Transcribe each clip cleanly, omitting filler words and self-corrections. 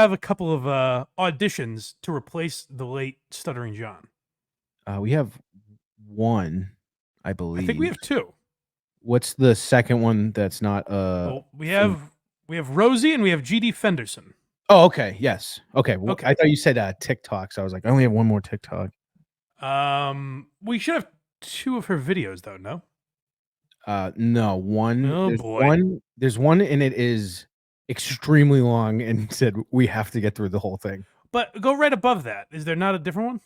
have a couple of auditions to replace the late Stuttering John. We have one, I I think we believe. have two. What's the second one that's not Well, we have Rosie and we have GD Fenderson. Oh, okay. Yes. Okay. Well, Okay. I thought you said TikTok, so I was like, I only have one more TikTok. We should have two of her videos though, no? No, one. Oh There's boy. one. There's one, and it is extremely long, and said we have to get through the whole thing. But go right above that. Is there not a different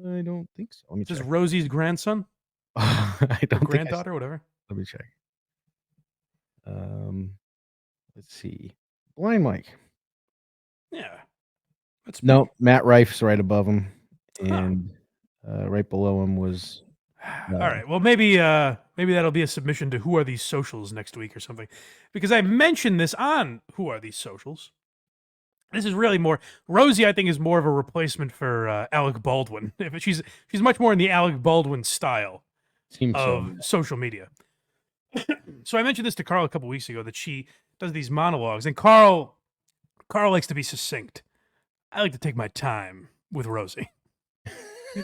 I don't think so. Let me one? This is check. Rosie's grandson I or don't think granddaughter, whatever. Let me check. Let's see. Blind Mike. Yeah. That's No, Matt Rife's right above him, Huh. and right below him was. All right. Well, maybe that'll be a submission to Who Are These Socials next week or something, because I mentioned this on Who Are These Socials. This is really more Rosie. I think is more of a replacement for Alec Baldwin. She's much more in the Alec Baldwin style of social media. So I mentioned this to Carl a couple weeks ago that she does these monologues, and Carl likes to be succinct. I like to take my time with Rosie.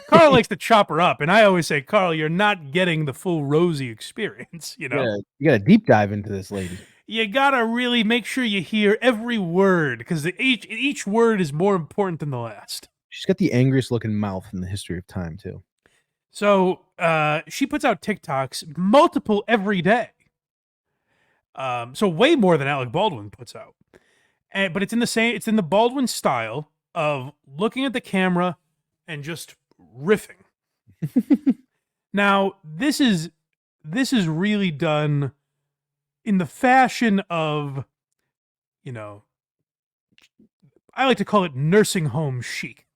Carl likes to chop her up, and I always say, Carl, you're not getting the full Rosie experience. You know, you got to deep dive into this lady. You gotta really make sure you hear every word because each word is more important than the last. She's got the angriest looking mouth in the history of time too. So she puts out TikToks multiple every day. So way more than Alec Baldwin puts out. But it's in the Baldwin style of looking at the camera and just riffing. Now, this is really done in the fashion of, you know, I like to call it nursing home chic,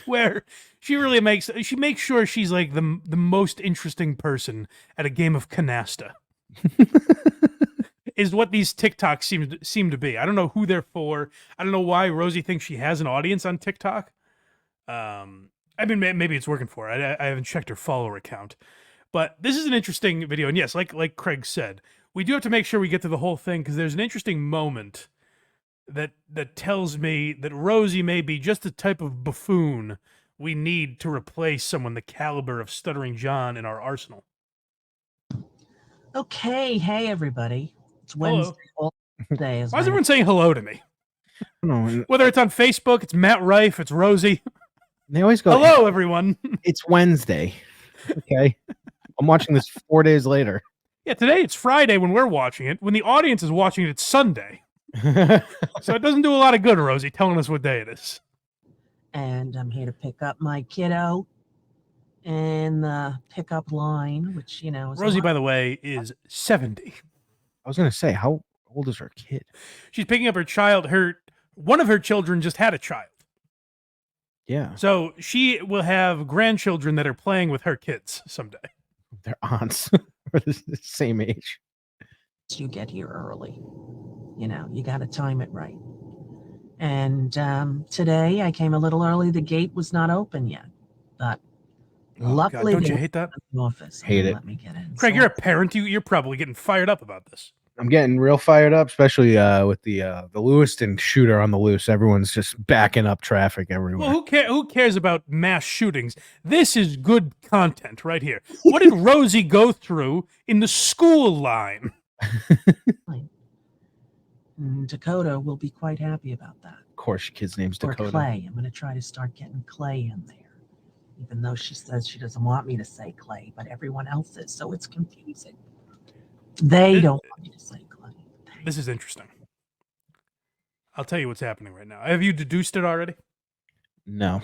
where she makes sure she's like the most interesting person at a game of canasta. Is what these TikToks seem to be. I don't know who they're for. I don't know why Rosie thinks she has an audience on TikTok. I mean, maybe it's working for her. I haven't checked her follower count, but this is an interesting video. And yes, like Craig said, we do have to make sure we get to the whole thing because there's an interesting moment that tells me that Rosie may be just the type of buffoon we need to replace someone the caliber of Stuttering John in our arsenal. Okay, hey everybody. It's Wednesday. All day. Why is everyone saying hello to me? No, whether it's on Facebook, it's Matt Rife, it's Rosie. They always go, hello, everyone. It's Wednesday. Okay. I'm watching this 4 days later. Yeah, today it's Friday when we're watching it. When the audience is watching it, it's Sunday. So it doesn't do a lot of good, Rosie, telling us what day it is. And I'm here to pick up my kiddo in the pickup line, which, you know, is Rosie, by the way, is 70. I was going to say, how old is her kid? She's picking up her child. One of her children just had a child. Yeah. So she will have grandchildren that are playing with her kids someday. They're aunts. Or the same age. You get here early. You know, you got to time it right. And today I came a little early. The gate was not open yet. But luckily, God, don't you hate that? The office hate it. Let me get in. Craig, you're a parent. You're probably getting fired up about this. I'm getting real fired up, especially with the Lewiston shooter on the loose. Everyone's just backing up traffic everywhere. Well, who cares about mass shootings? This is good content right here. What did Rosie go through in the school line? Dakota will be quite happy about that. Of course, your kid's name's Dakota. Or Clay. I'm going to try to start getting Clay in there, even though she says she doesn't want me to say Clay, but everyone else is, so it's confusing. They don't want me to say Clay. This is interesting. I'll tell you what's happening right now. Have you deduced it already? No.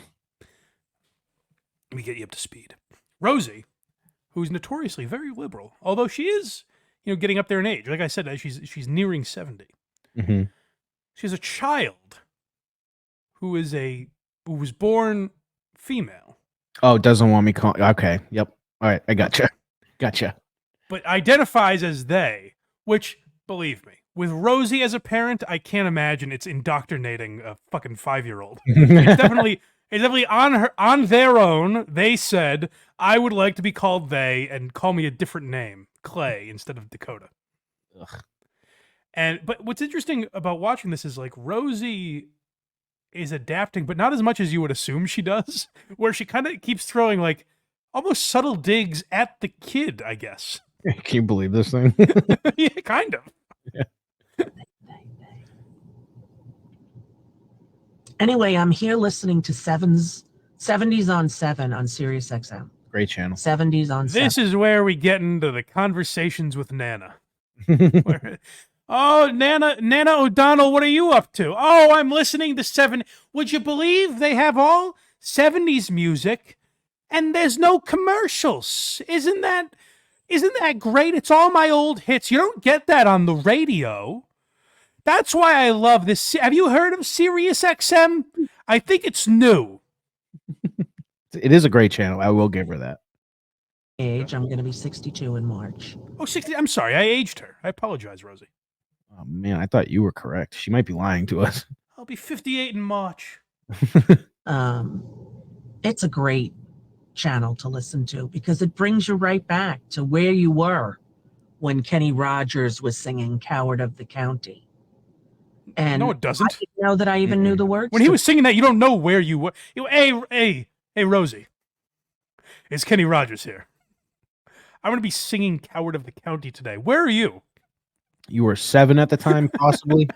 Let me get you up to speed. Rosie, who's notoriously very liberal, although she is, getting up there in age. Like I said, she's nearing 70. Mm-hmm. She's a child who was born female. Oh, doesn't want me calling. Okay. Yep. All right. I gotcha. But identifies as they, which, believe me, with Rosie as a parent, I can't imagine it's indoctrinating a fucking 5-year-old. It's definitely on their own. They said, I would like to be called they and call me a different name, Clay, instead of Dakota. Ugh. But what's interesting about watching this is like Rosie is adapting, but not as much as you would assume she does, where she kind of keeps throwing like almost subtle digs at the kid, I guess. Can you believe this thing? Yeah, kind of. Anyway, I'm here listening to 70s on 7 on Sirius XM. Great channel. 70s on 7. This is where we get into the conversations with Nana. Oh, Nana O'Donnell, what are you up to? Oh, I'm listening to 7. Would you believe they have all 70s music and there's no commercials? Isn't that great? It's all my old hits. You don't get that on the radio. That's why I love this. Have you heard of Sirius XM? I think it's new. It is a great channel. I will give her that. Age. I'm going to be 62 in March. Oh, 60. I'm sorry. I aged her. I apologize, Rosie. Oh man, I thought you were correct. She might be lying to us. I'll be 58 in March. It's a great channel to listen to because it brings you right back to where you were when Kenny Rogers was singing Coward of the County. And No, it doesn't. I didn't know that I even knew the words. When he was singing that, you don't know where you were. Hey, Rosie. It's Kenny Rogers here. I'm going to be singing Coward of the County today. Where are you? You were 7 at the time, possibly.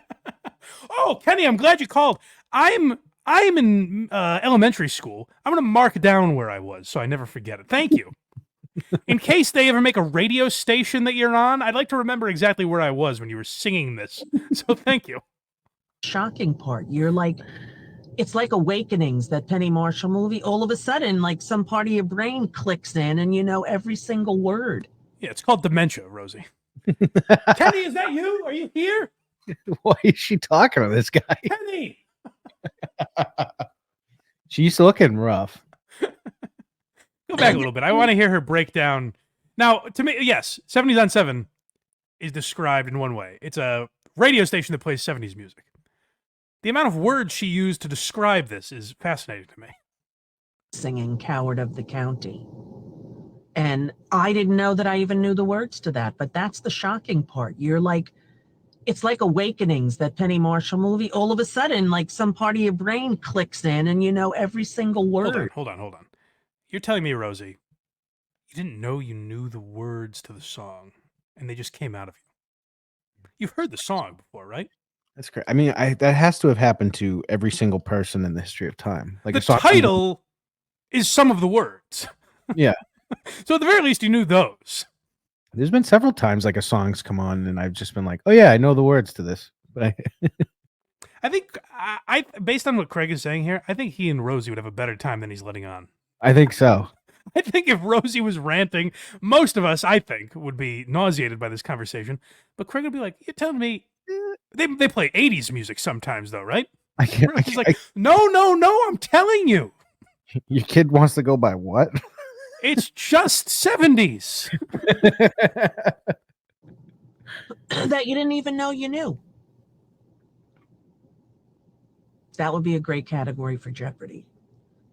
Oh, Kenny, I'm glad you called. I'm in elementary school. I'm going to mark down where I was so I never forget it. Thank you. In case they ever make a radio station that you're on, I'd like to remember exactly where I was when you were singing this. So thank you. Shocking part. It's like Awakenings, that Penny Marshall movie. All of a sudden, like some part of your brain clicks in and you know every single word. Yeah, it's called dementia, Rosie. Kenny, is that you? Are you here? Why is she talking to this guy? Kenny! She's looking rough. Go back a little bit. I want to hear her break down. Now, to me, yes, 70s on 7 is described in one way. It's a radio station that plays 70s music. The amount of words she used to describe this is fascinating to me. Singing Coward of the County. And I didn't know that I even knew the words to that, but that's the shocking part. It's like Awakenings, that Penny Marshall movie. All of a sudden, like some part of your brain clicks in and you know every single word. Hold on. You're telling me, Rosie, you didn't know you knew the words to the song and they just came out of you. You've heard the song before, right? That's great. I mean, that has to have happened to every single person in the history of time. Like the a song title is some of the words. Yeah. So at the very least, you knew those. There's been several times like a song's come on and I've just been like, oh yeah, I know the words to this. But I think, I based on what Craig is saying here, I think he and Rosie would have a better time than he's letting on. I think so. I think if Rosie was ranting, most of us, I think, would be nauseated by this conversation. But Craig would be like, you're telling me they play 80s music sometimes, though, right? I can't. He's like, no, I'm telling you. Your kid wants to go by what? It's just 70s. That you didn't even know you knew. That would be a great category for Jeopardy.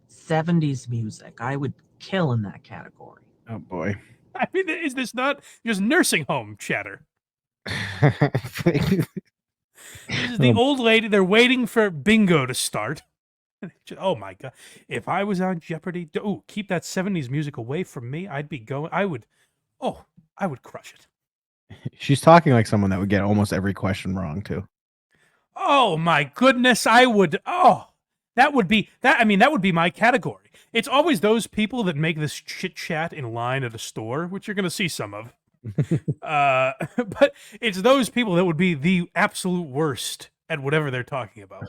70s music. I would kill in that category. Oh boy. I mean, is this not just nursing home chatter? This is the old lady. They're waiting for bingo to start. Oh my God. If I was on Jeopardy, keep that 70s music away from me. I would crush it. She's talking like someone that would get almost every question wrong too. Oh my goodness. That would be my category. It's always those people that make this chit chat in line at a store, which you're going to see some of. But it's those people that would be the absolute worst at whatever they're talking about.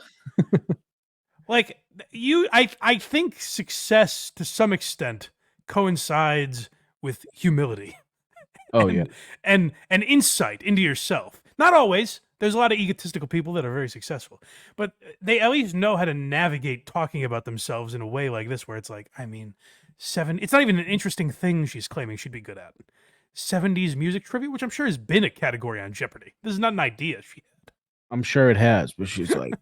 Like I think success to some extent coincides with humility. Oh yeah. And insight into yourself. Not always. There's a lot of egotistical people that are very successful, but they at least know how to navigate talking about themselves in a way like this, where it's like, I mean, it's not even an interesting thing she's claiming she'd be good at. 70s music trivia, which I'm sure has been a category on Jeopardy. This is not an idea she had. I'm sure it has, but she's like,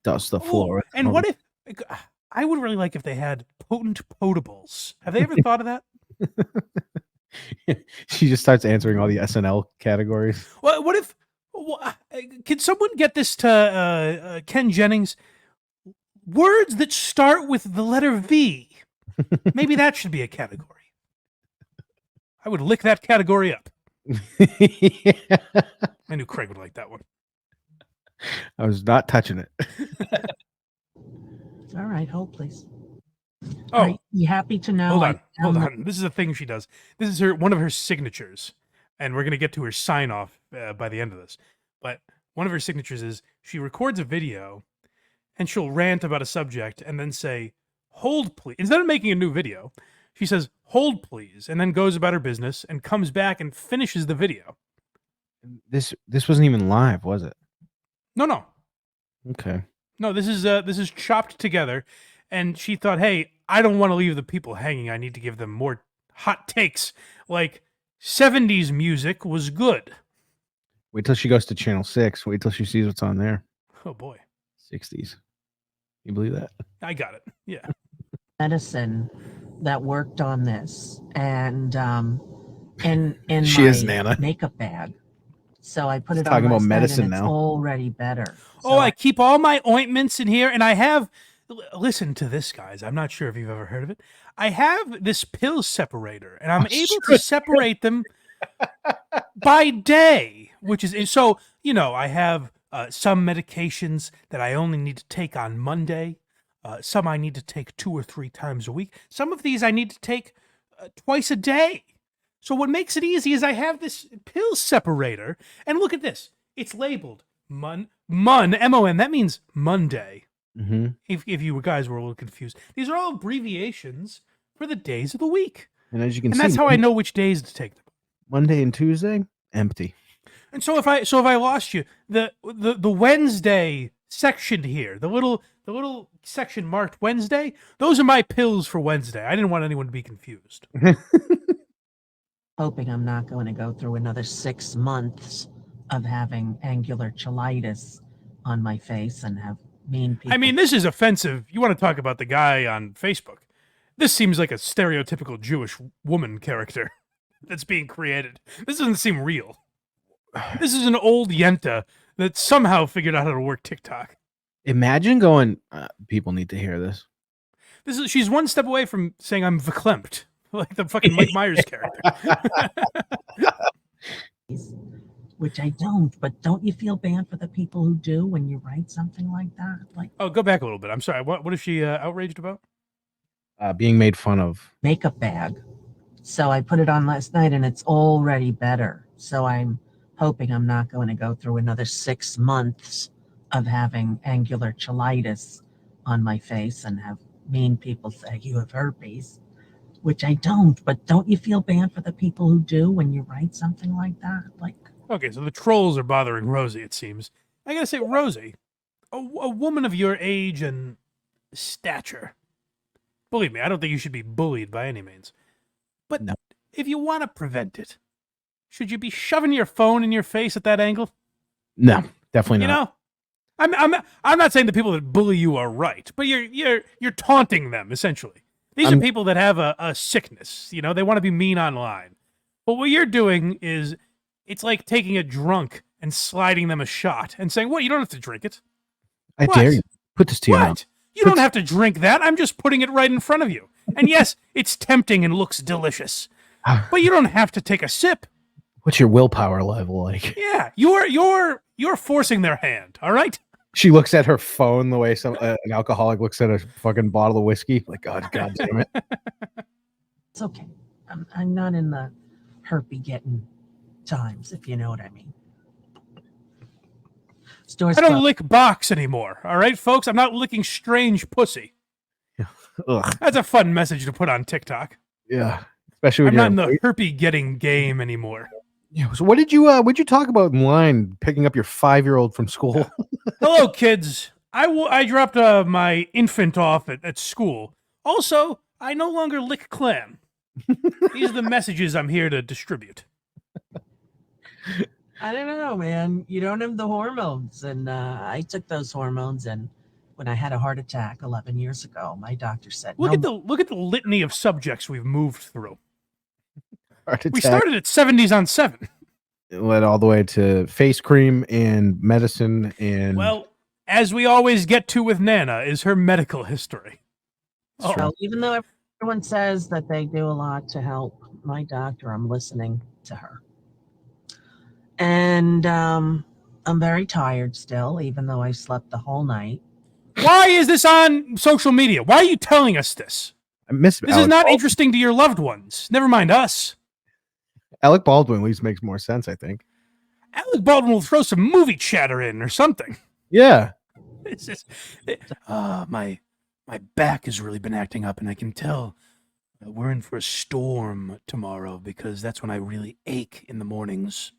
dust the floor. And what if, I would really like if they had potent potables. Have they ever thought of that? She just starts answering all the SNL categories. What if, can someone get this to Ken Jennings? words that start with the letter V. Maybe that should be a category. I would lick that category up. I knew Craig would like that one. I was not touching it. All right, hold please. Oh, Are you happy to know? hold on. This is a thing she does. This is one of her signatures, and we're gonna get to her sign off by the end of this. But one of her signatures is she records a video, and she'll rant about a subject, and then say, "Hold, please." Instead of making a new video, she says, "Hold, please," and then goes about her business and comes back and finishes the video. This wasn't even live, was it? No. Okay. No, this is chopped together, and she thought, hey, I don't want to leave the people hanging. I need to give them more hot takes. Like 70s music was good. Wait till she goes to channel 6. Wait till she sees what's on there. Oh boy, 60s. You believe that? I got it. Yeah. Medicine that worked on this, and in She my is Nana. makeup bag. So I put She's it talking on about last night, medicine and it's now. already better. Oh, I keep all my ointments in here, and I have. Listen to this, guys. I'm not sure if you've ever heard of it. I have this pill separator, and I'm able to separate them by day, which is so. I have some medications that I only need to take on Monday. Some I need to take 2 or 3 times a week. Some of these I need to take twice a day. So what makes it easy is I have this pill separator, and look at this. It's labeled M-O-N. That means Monday. Mm-hmm. If you guys were a little confused, these are all abbreviations for the days of the week, And as you can and see, that's how I know which days to take them. Monday and Tuesday, empty. And so if I lost you, the Wednesday section here, the little section marked Wednesday, those are my pills for Wednesday. I didn't want anyone to be confused. hoping I'm not going to go through another 6 months of having angular cheilitis on my face and have mean people. I mean, this is offensive. You want to talk about the guy on Facebook? This seems like a stereotypical Jewish woman character that's being created. This doesn't seem real. This is an old Yenta that somehow figured out how to work TikTok. Imagine going, people need to hear this. She's one step away from saying I'm verklempt, like the fucking Mike Myers character. Which I don't, but don't you feel bad for the people who do when you write something like that? Like, Oh, go back a little bit. I'm sorry. What is she outraged about? Being made fun of. makeup bag. So I put it on last night and it's already better. So I'm hoping I'm not going to go through another 6 months of having angular cheilitis on my face and have mean people say you have herpes, which I don't, but don't you feel bad for the people who do when you write something like that? Like, Okay, so the trolls are bothering Rosie, it seems. I gotta say, Rosie, a woman of your age and stature. Believe me, I don't think you should be bullied by any means. But No. if you want to prevent it, should you be shoving your phone in your face at that angle? No, definitely You not. know, I'm not saying the people that bully you are right, but you're taunting them essentially. These are people that have a sickness. You know, they want to be mean online. But what you're doing is, it's like taking a drunk and sliding them a shot and saying, "What? You don't have to drink it. I What? dare you. Put this to your mouth. What? You don't have to drink that. I'm just putting it right in front of you. And yes, it's tempting and looks delicious, but you don't have to take a sip. What's your willpower level like? Yeah, you're forcing their hand. All right." She looks at her phone the way an alcoholic looks at a fucking bottle of whiskey. Like, God damn it. it's okay. I'm not in the herpy getting times, if you know what I mean. Stores I don't closed. lick box anymore. All right, folks, I'm not licking strange pussy. Ugh. That's a fun message to put on TikTok. Yeah. Especially when I'm not you're in the herpy getting game anymore. Yeah, so what'd you talk about in line picking up your 5-year-old from school? Hello, kids. I dropped my infant off at school. Also, I no longer lick clam. These are the messages I'm here to distribute. I don't know, man. You don't have the hormones. And I took those hormones, and when I had a heart attack 11 years ago, my doctor said, Look at the litany of subjects we've moved through. Heart We attack, started at 70s on 7. led all the way to face cream and medicine and Well, as we always get to with Nana, is her medical history. It's true. So even though everyone says that they do a lot to help my doctor, I'm listening to her. And I'm very tired still, even though I slept the whole night. Why is this on social media? Why are you telling us this? I miss This is Alec not Baldwin. interesting to your loved ones. Never mind us. Alec Baldwin at least makes more sense, I think. Alec Baldwin will throw some movie chatter in or something. Yeah. It's just, my back has really been acting up, and I can tell we're in for a storm tomorrow because that's when I really ache in the mornings.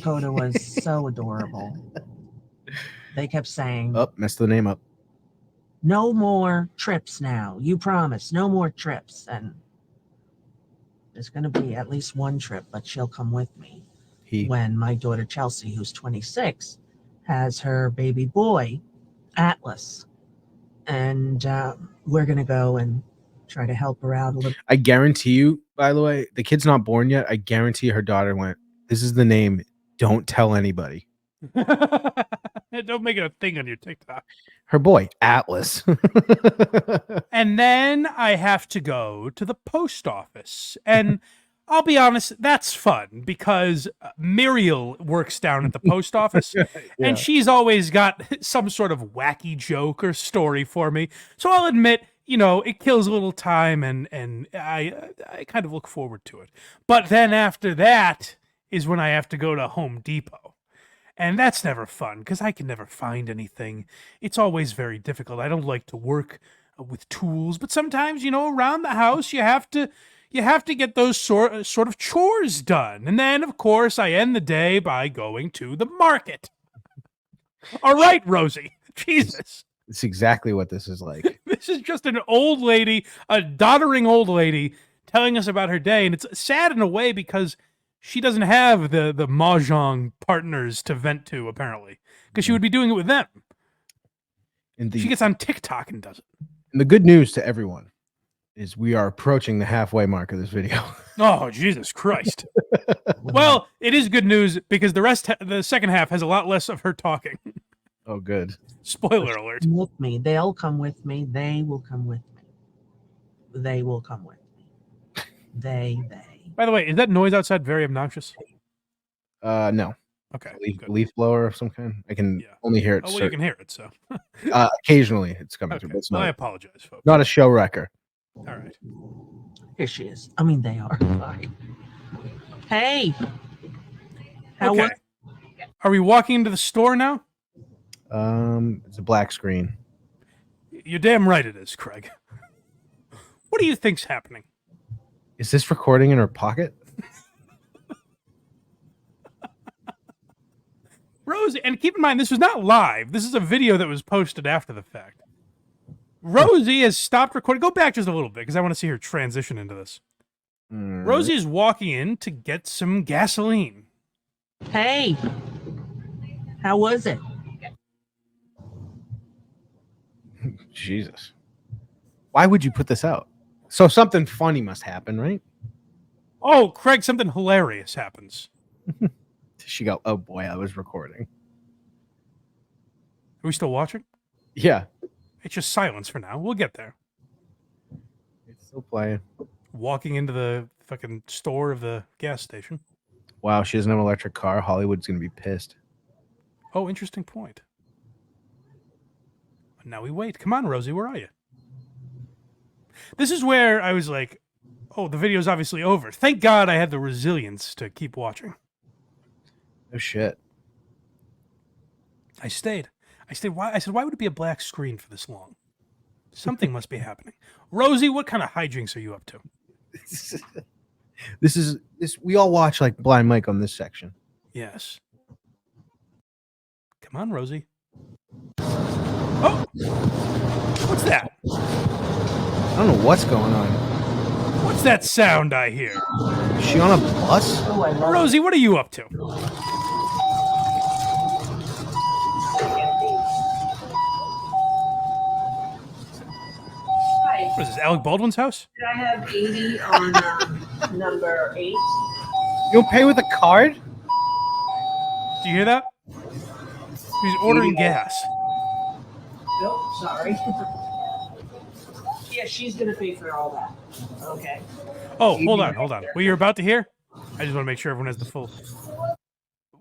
Coda was so adorable. They kept saying, Oh, messed the name up. no more trips now. You promise, no more trips. And there's going to be at least one trip, but she'll come with me when my daughter Chelsea, who's 26, has her baby boy, Atlas. And we're going to go and try to help her out a little. I guarantee you, by the way, the kid's not born yet. I guarantee her daughter went, this is the name. Don't tell anybody. Don't make it a thing on your TikTok. Her boy, Atlas. And then I have to go to the post office. And I'll be honest, that's fun because Muriel works down at the post office. And she's always got some sort of wacky joke or story for me. So I'll admit, you know, it kills a little time and I kind of look forward to it. But then after that is when I have to go to Home Depot. And that's never fun because I can never find anything. It's always very difficult. I don't like to work with tools, but sometimes, you know, around the house you have to get those sort of chores done. And then, of course, I end the day by going to the market. All right, Rosie. Jesus. It's exactly what this is like. This is just an old lady, a doddering old lady, telling us about her day. And it's sad in a way because she doesn't have the mahjong partners to vent to, apparently, because she would be doing it with them. She gets on TikTok and does it. And the good news to everyone is we are approaching the halfway mark of this video. Oh, Jesus Christ. Well, it is good news because the second half has a lot less of her talking. Oh, good. Spoiler alert. With me. They'll come with me. They will come with me. They will come with me. They. By the way, is that noise outside very obnoxious? No. Okay. Leaf blower of some kind. I can only hear it. Oh, well, you can hear it, so. Occasionally it's coming through. But it's well, not, I apologize, folks. Not a show wrecker. All right. Here she is. I mean, they are. Sorry. Hey. Okay. Are we walking into the store now? It's a black screen. You're damn right it is, Craig. What do you think's happening? Is this recording in her pocket? Rosie, and keep in mind, this was not live. This is a video that was posted after the fact. Rosie has stopped recording. Go back just a little bit because I want to see her transition into this. Rosie is walking in to get some gasoline. Hey. How was it? Jesus. Why would you put this out? So something funny must happen, right? Oh, Craig, something hilarious happens. She go, oh boy, I was recording. Are we still watching? Yeah. It's just silence for now. We'll get there. It's still playing. Walking into the fucking store of the gas station. Wow, she doesn't have an electric car. Hollywood's going to be pissed. Oh, interesting point. Now we wait. Come on, Rosie, where are you? This is where I was like, oh, the video's obviously over. Thank God I had the resilience to keep watching. Oh, shit. I stayed. Why? I said, why would it be a black screen for this long? Something must be happening. Rosie, what kind of hijinks are you up to? This. We all watch like Blind Mike on this section. Yes. Come on, Rosie. Oh! What's that? I don't know what's going on. What's that sound I hear? Is she on a bus? Rosie, what are you up to? What is this, Alec Baldwin's house? Did I have 80 on number 8? You don't pay with a card? Do you hear that? She's ordering gas. Oh, sorry. Yeah, she's gonna pay for all that. Okay. Oh, hold on. What you're about to hear, I just want to make sure everyone has the full.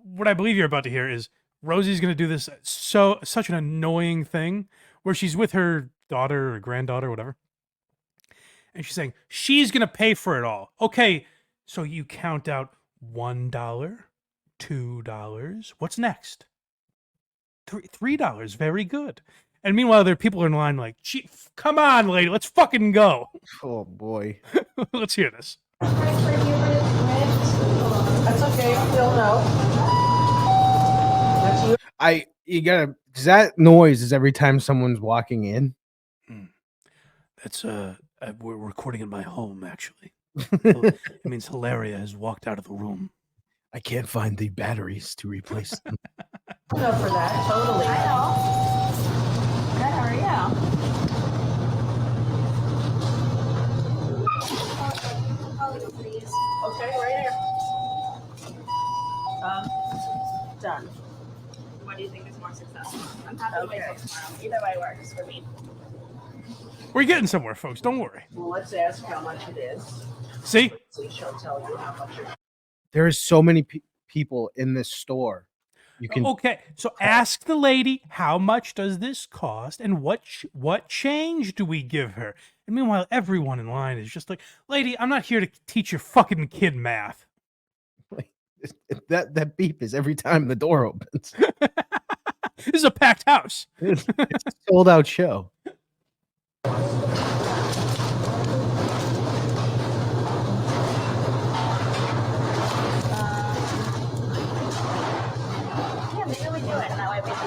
What I believe you're about to hear is Rosie's going to do this such an annoying thing where she's with her daughter or granddaughter or whatever, and she's saying she's going to pay for it all. Okay, so you count out $1, $2. What's next? $3. Very good. And meanwhile, there are people in line like, "Gee, come on, lady, let's fucking go." Oh boy. Let's hear this. That's okay. They'll know. That's you. Cause that noise is every time someone's walking in. That's we're recording in my home actually. It means Hilaria has walked out of the room. I can't find the batteries to replace them. Know for that. Totally. I know. Good, how are you? Please. Okay, right here. Done. What do you think is more successful? I'm happy to wait Okay. till tomorrow. Either way works for me. We're getting somewhere, folks. Don't worry. Well, let's ask how much it is. See? See, she'll tell you how much it is. There is so many people in this store. You can Okay, so ask the lady how much does this cost, and what change do we give her? And meanwhile, everyone in line is just like, "Lady, I'm not here to teach your fucking kid math." that beep is every time the door opens. This is a packed house. It's a sold out show. Yeah, maybe we do it, and that way we just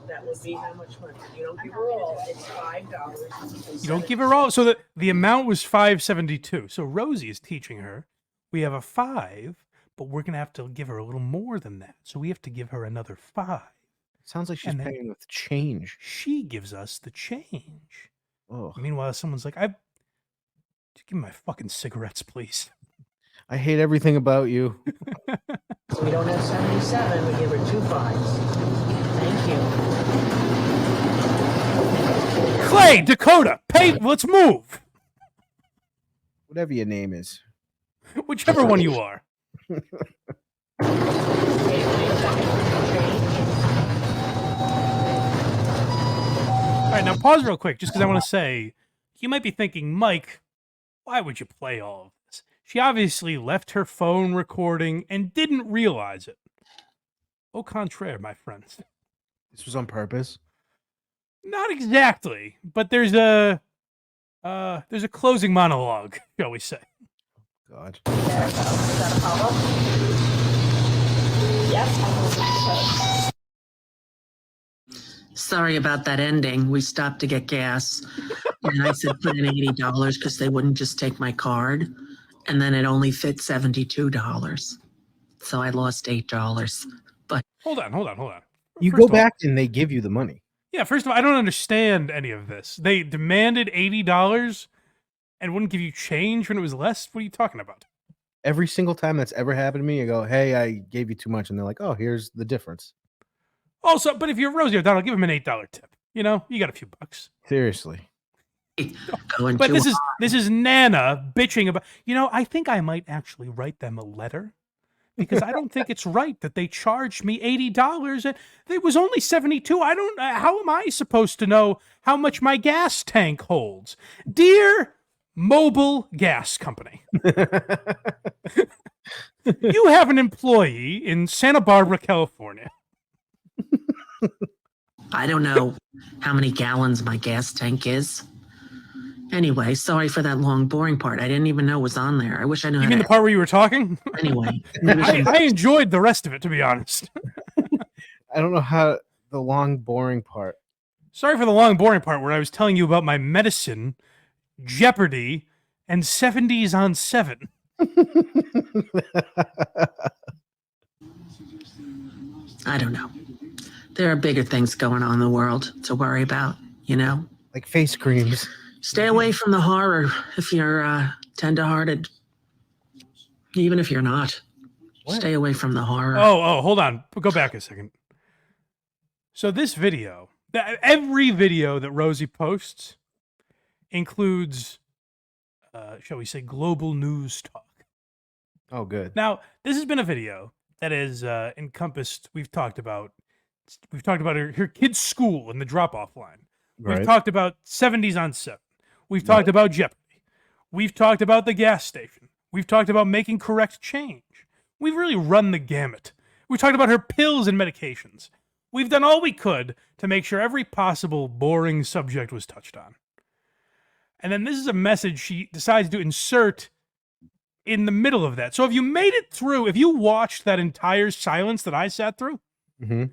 That would be how much money? You don't give her all. It's $5. You don't give her all. So the amount was $5.72. So Rosie is teaching her. We have a 5, but we're gonna have to give her a little more than that. So we have to give her another 5. Sounds like she's And then- paying with change. She gives us the change. Oh, Meanwhile, someone's like, "Just give me my fucking cigarettes, please." I hate everything about you. So we don't have 77. We give her 2 5s. Thank you. Clay, Dakota, pay. Let's move. Whatever your name is. Whichever one you are. Okay, wait a second. All right, now pause real quick, just because I want to say, you might be thinking, Mike, why would you play all of this? She obviously left her phone recording and didn't realize it. Au contraire, my friends. This was on purpose. Not exactly, but there's a closing monologue, shall we say? God. There we go. Is that a problem? Yep, I suppose. Sorry about that ending. We stopped to get gas. And I said put in $80 because they wouldn't just take my card. And then it only fit $72. So I lost $8. Hold on. You First go of all- back and they give you the money. Yeah, first of all, I don't understand any of this. They demanded $80 and wouldn't give you change when it was less. What are you talking about? Every single time that's ever happened to me, I go, "Hey, I gave you too much," and they're like, "Oh, here's the difference." Also, but if you're Rosie O'Donnell, give him an $8 tip. You know, you got a few bucks. Seriously. Going But too this is Nana bitching about. You know, I think I might actually write them a letter because I don't think it's right that they charged me $80 and it was only 72. I don't. How am I supposed to know how much my gas tank holds, dear Mobile Gas Company? You have an employee in Santa Barbara, California. I don't know how many gallons my gas tank is. Anyway, sorry for that long, boring part. I didn't even know it was on there. I wish I knew You how mean to. the part where you were talking? Anyway, maybe I enjoyed the rest of it, to be honest. I don't know how the long, boring part. Sorry for the long, boring part where I was telling you about my medicine, Jeopardy, and 70s on 7. I don't know. There are bigger things going on in the world to worry about, you know? Like face creams. Stay away from the horror if you're tender-hearted. Even if you're not. Stay away from the horror. Oh, hold on. Go back a second. So this video, every video that Rosie posts includes, shall we say, global news talk. Oh, good. Now, this has been a video that is encompassed. We've talked about her kid's school and the drop-off line. We've Right. talked about 70s on 7. We've talked about Jeopardy. We've talked about the gas station. We've talked about making correct change. We've really run the gamut. We've talked about her pills and medications. We've done all we could to make sure every possible boring subject was touched on. And then this is a message she decides to insert in the middle of that. So if you made it through, if you watched that entire silence that I sat through, Mm-hmm.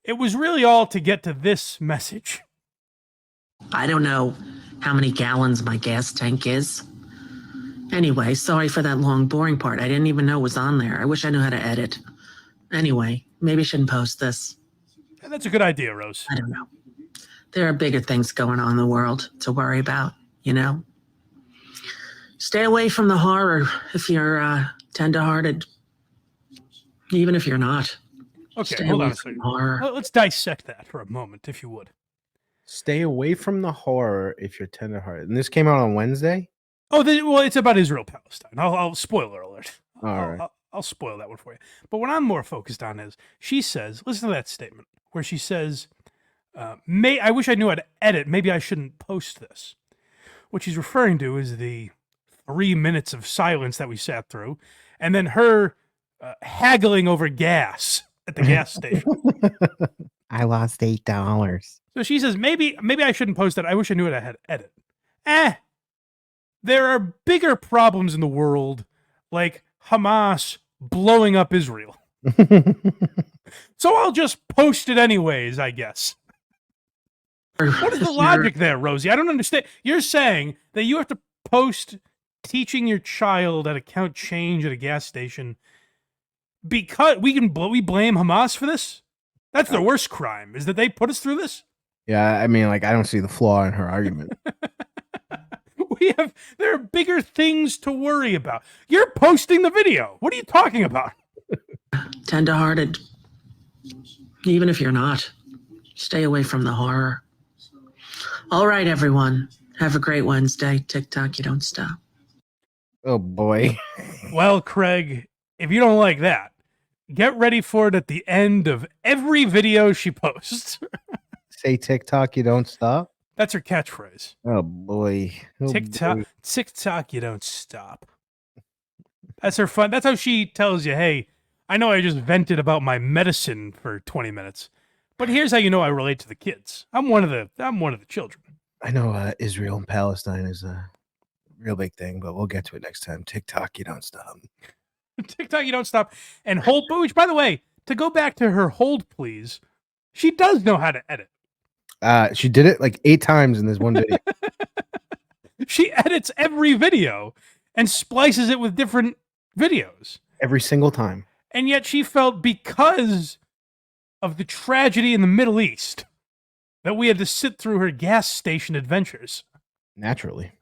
it was really all to get to this message. I don't know how many gallons my gas tank is. Anyway, sorry for that long, boring part. I didn't even know it was on there. I wish I knew how to edit. Anyway, maybe I shouldn't post this. And that's a good idea, Rose. I don't know. There are bigger things going on in the world to worry about, you know? Stay away from the horror if you're tender-hearted. Even if you're not. Okay, Stay hold away on a from second. horror. Let's dissect that for a moment, if you would. Stay away from the horror if you're tenderhearted. And this came out on Wednesday? Oh, well, it's about Israel-Palestine. I'll spoiler alert. All right. I'll spoil that one for you. But what I'm more focused on is, she says, listen to that statement, where she says, I wish I knew how to edit. Maybe I shouldn't post this. What she's referring to is the 3 minutes of silence that we sat through, and then her haggling over gas at the gas station. I lost $8. So she says, maybe I shouldn't post that. I wish I knew how to edit. There are bigger problems in the world, like Hamas blowing up Israel. So I'll just post it anyways, I guess. What is the logic there, Rosie? I don't understand. You're saying that you have to post teaching your child how to count change at a gas station because we blame Hamas for this? That's the worst crime, is that they put us through this? Yeah, I mean, like, I don't see the flaw in her argument. There are bigger things to worry about. You're posting the video. What are you talking about? Tender-hearted. Even if you're not. Stay away from the horror. All right, everyone. Have a great Wednesday. TikTok, you don't stop. Oh, boy. Well, Craig, if you don't like that, get ready for it at the end of every video she posts. Say TikTok, you don't stop? That's her catchphrase. Oh, boy. Oh, TikTok, boy. TikTok, you don't stop. That's her fun. That's how she tells you, hey, I know I just vented about my medicine for 20 minutes, but here's how you know I relate to the kids. I'm one of the children. I know Israel and Palestine is a real big thing, but we'll get to it next time. TikTok, you don't stop. TikTok, you don't stop. And hold, which, by the way, to go back to her hold, please, she does know how to edit. She did it like 8 times in this one video. She edits every video and splices it with different videos. Every single time. And yet she felt, because of the tragedy in the Middle East, that we had to sit through her gas station adventures Naturally.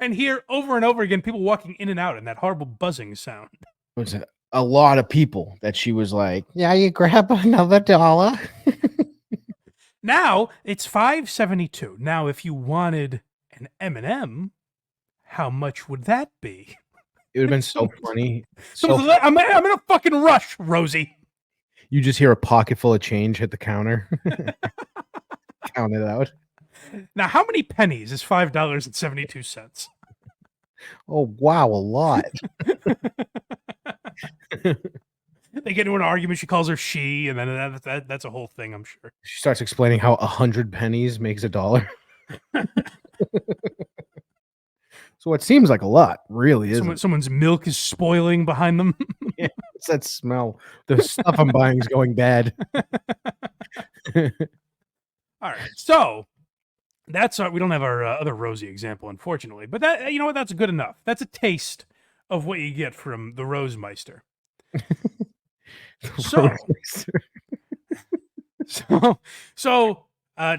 and hear over and over again people walking in and out and that horrible buzzing sound. It was a lot of people that she was like, yeah, you grab another $1. Now it's $5.72. Now, if you wanted an M&M, how much would that be? It would have been so funny. So I'm in a fucking rush, Rosie. You just hear a pocket full of change hit the counter. Count it out. Now, how many pennies is $5.72? Oh, wow, a lot. They get into an argument. She calls her she, and then that's a whole thing, I'm sure. She starts explaining how 100 pennies makes $1. So it seems like a lot, really, isn't it? Someone's milk is spoiling behind them. Yeah, it's that smell. The stuff I'm buying is going bad. All right, so that's we don't have our other Rosie example, unfortunately, but that, you know what, that's good enough. That's a taste of what you get from the Rosemeister. So,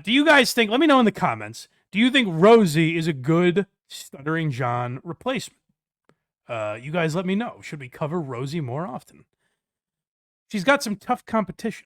do you guys think? Let me know in the comments. Do you think Rosie is a good Stuttering John replacement? You guys let me know. Should we cover Rosie more often? She's got some tough competition.